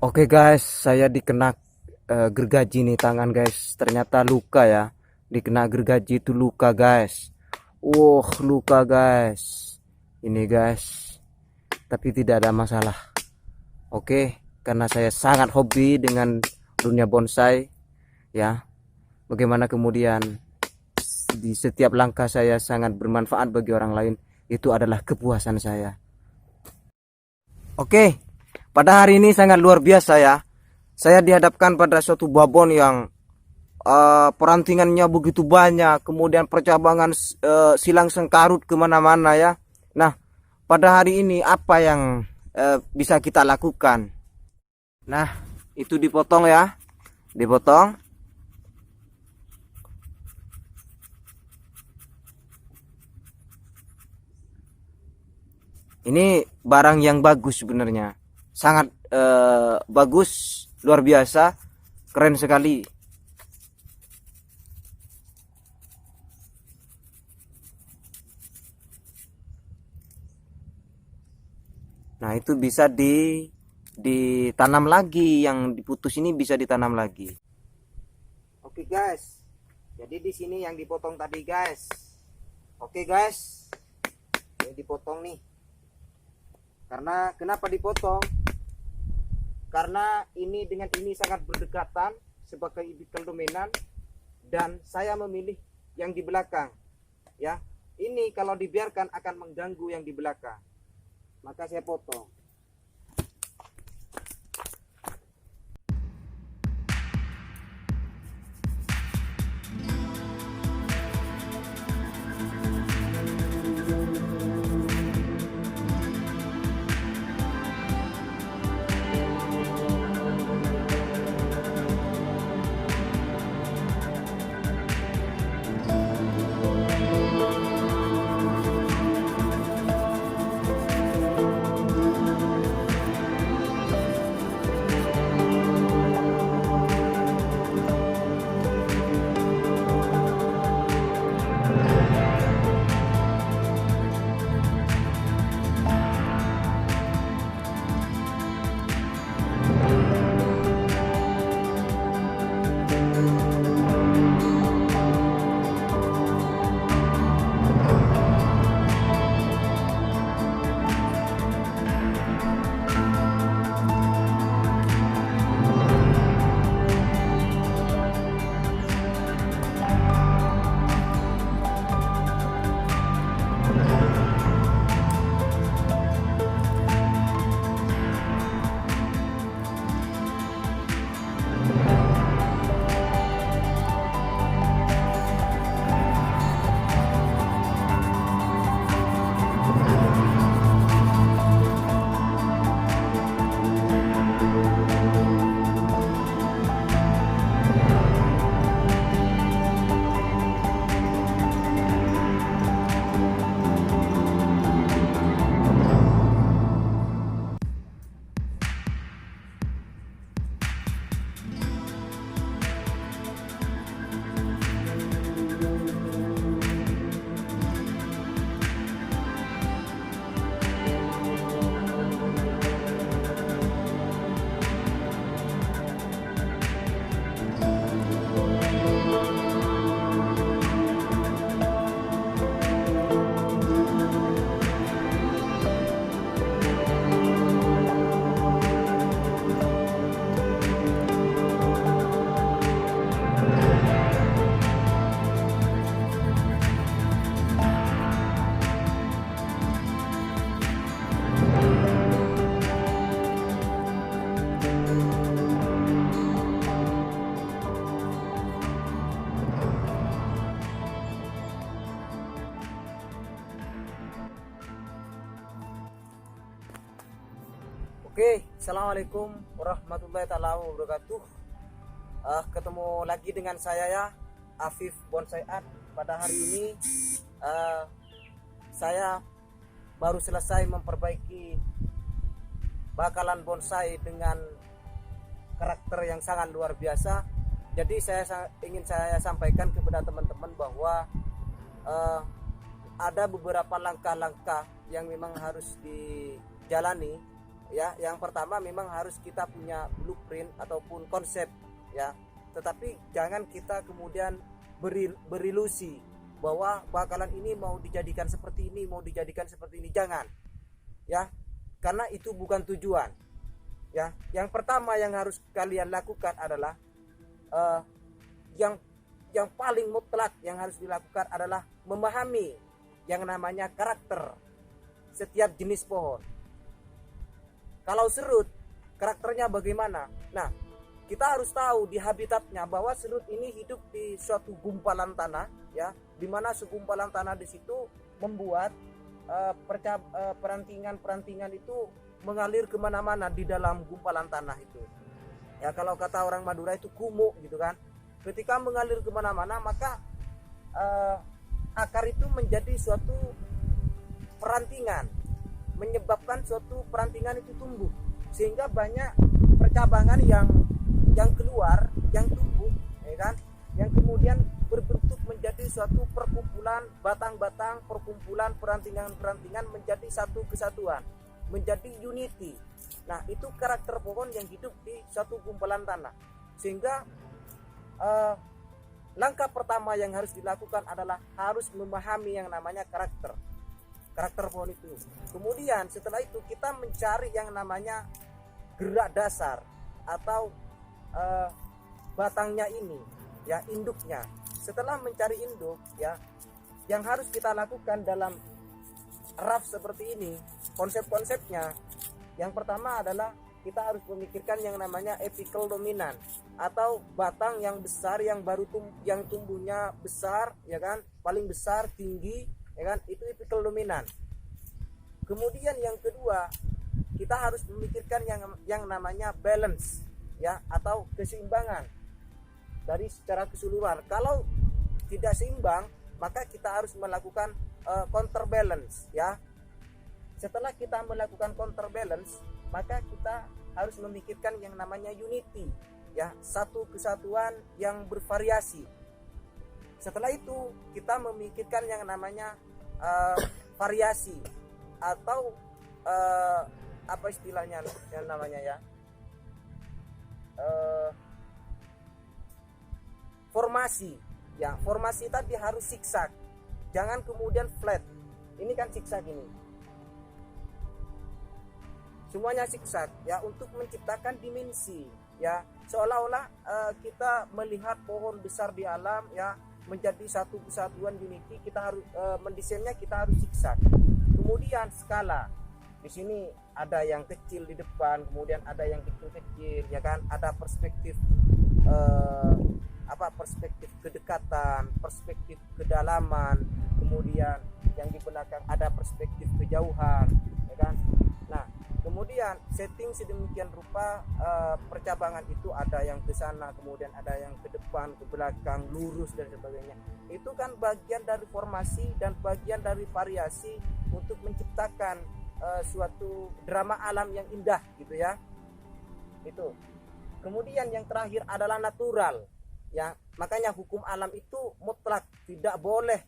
Oke guys, saya dikena gergaji nih tangan guys. Ternyata luka ya. Dikena gergaji itu luka guys. Luka guys. Ini guys. Tapi tidak ada masalah. Oke, karena saya sangat hobi dengan dunia bonsai ya. Bagaimana kemudian di setiap langkah saya sangat bermanfaat bagi orang lain. Itu adalah kepuasan saya. Oke. Pada hari ini sangat luar biasa ya. Saya dihadapkan pada suatu babon yang perantingannya begitu banyak, kemudian percabangan silang sengkarut kemana-mana ya. Nah, pada hari ini apa yang bisa kita lakukan? Nah, itu dipotong ya, dipotong. Ini barang yang bagus sebenarnya. Sangat bagus, luar biasa, keren sekali. Nah, itu bisa ditanam lagi, yang diputus ini bisa ditanam lagi. Oke guys, jadi di sini yang dipotong tadi guys. Oke guys, ini dipotong nih. Karena kenapa dipotong? Karena ini dengan ini sangat berdekatan sebagai ibikan dominan, dan saya memilih yang di belakang ya. Ini kalau dibiarkan akan mengganggu yang di belakang, maka saya potong. Oke, assalamualaikum warahmatullahi taala wabarakatuh. Ketemu lagi dengan saya ya, Afif Bonsai Art. Pada hari ini saya baru selesai memperbaiki bakalan bonsai dengan karakter yang sangat luar biasa. Jadi ingin saya sampaikan kepada teman-teman bahwa ada beberapa langkah-langkah yang memang harus dijalani ya. Yang pertama memang harus kita punya blueprint ataupun konsep ya, tetapi jangan kita kemudian berilusi bahwa bakalan ini mau dijadikan seperti ini, mau dijadikan seperti ini, jangan ya, karena itu bukan tujuan ya. Yang pertama yang harus kalian lakukan adalah yang paling mutlak yang harus dilakukan adalah memahami yang namanya karakter setiap jenis pohon. Kalau serut, karakternya bagaimana? Nah, kita harus tahu di habitatnya bahwa serut ini hidup di suatu gumpalan tanah ya, di mana segumpalan tanah di situ membuat perantingan-perantingan itu mengalir kemana-mana di dalam gumpalan tanah itu ya. Kalau kata orang Madura itu kumuh gitu kan. Ketika mengalir kemana-mana, maka akar itu menjadi suatu perantingan, menyebabkan suatu perantingan itu tumbuh, sehingga banyak percabangan yang keluar, yang tumbuh ya kan, yang kemudian berbentuk menjadi suatu perkumpulan batang-batang, perkumpulan perantingan-perantingan menjadi satu kesatuan, menjadi unity. Nah, itu karakter pohon yang hidup di satu gumpalan tanah. Sehingga langkah pertama yang harus dilakukan adalah harus memahami yang namanya karakter pohon itu. Kemudian setelah itu kita mencari yang namanya gerak dasar atau batangnya ini ya, induknya. Setelah mencari induk ya, yang harus kita lakukan dalam raf seperti ini, konsep-konsepnya yang pertama adalah kita harus memikirkan yang namanya apical dominan atau batang yang besar, yang baru yang tumbuhnya besar ya kan, paling besar, tinggi ya kan, itu apical dominan. Kemudian yang kedua, kita harus memikirkan yang namanya balance ya, atau keseimbangan dari secara keseluruhan. Kalau tidak seimbang, maka kita harus melakukan counterbalance ya. Setelah kita melakukan counterbalance, maka kita harus memikirkan yang namanya unity ya, satu kesatuan yang bervariasi. Setelah itu kita memikirkan yang namanya variasi atau apa istilahnya yang namanya ya, formasi ya. Formasi tadi harus zigzag, jangan kemudian flat. Ini kan zigzag ini, semuanya zigzag ya, untuk menciptakan dimensi ya, seolah-olah kita melihat pohon besar di alam ya, menjadi satu kesatuan unity. Kita harus mendesainnya, kita harus zigzag. Kemudian skala, di sini ada yang kecil di depan, kemudian ada yang kecil-kecil ya kan, ada perspektif perspektif kedekatan, perspektif kedalaman, kemudian yang di belakang ada perspektif kejauhan ya kan. Nah, kemudian setting sedemikian rupa percabangan itu ada yang ke sana, kemudian ada yang ke depan, ke belakang, lurus dan sebagainya. Itu kan bagian dari formasi dan bagian dari variasi untuk menciptakan suatu drama alam yang indah gitu ya. Itu. Kemudian yang terakhir adalah natural ya. Makanya hukum alam itu mutlak, tidak boleh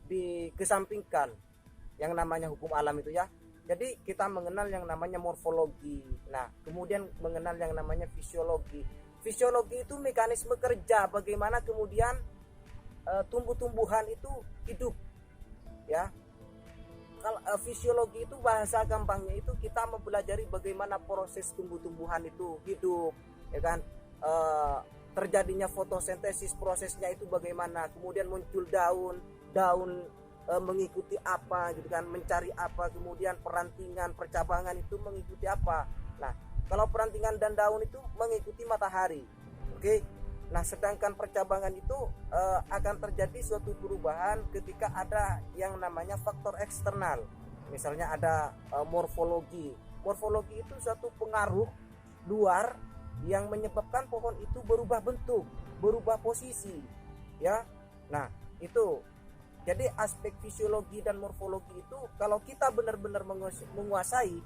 dikesampingkan yang namanya hukum alam itu ya. Jadi kita mengenal yang namanya morfologi. Nah, kemudian mengenal yang namanya fisiologi. Fisiologi itu mekanisme kerja, bagaimana kemudian tumbuh-tumbuhan itu hidup ya. Kalau fisiologi itu bahasa gampangnya itu kita mempelajari bagaimana proses tumbuh-tumbuhan itu hidup ya kan. Terjadinya fotosintesis, prosesnya itu bagaimana, kemudian muncul daun mengikuti apa gitu kan, mencari apa, kemudian perantingan, percabangan itu mengikuti apa. Nah, kalau perantingan dan daun itu mengikuti matahari. Oke. Nah, sedangkan percabangan itu akan terjadi suatu perubahan ketika ada yang namanya faktor eksternal. Misalnya ada morfologi. Morfologi itu suatu pengaruh luar yang menyebabkan pohon itu berubah bentuk, berubah posisi ya. Nah, itu. Jadi aspek fisiologi dan morfologi itu kalau kita benar-benar menguasai,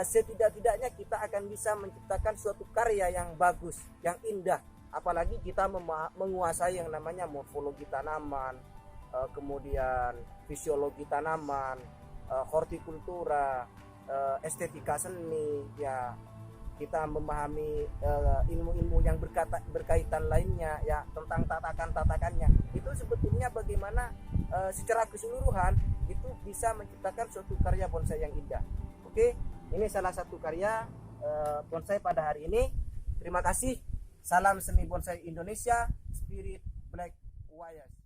setidak-tidaknya kita akan bisa menciptakan suatu karya yang bagus, yang indah. Apalagi kita menguasai yang namanya morfologi tanaman, kemudian fisiologi tanaman, hortikultura, estetika seni, ya kita memahami ilmu-ilmu yang berkaitan lainnya ya tentang tatakan-tatakannya, itu sebetulnya bagaimana secara keseluruhan itu bisa menciptakan suatu karya bonsai yang indah. Oke, ini salah satu karya bonsai pada hari ini. Terima kasih. Salam seni bonsai Indonesia, Spirit Black Wires.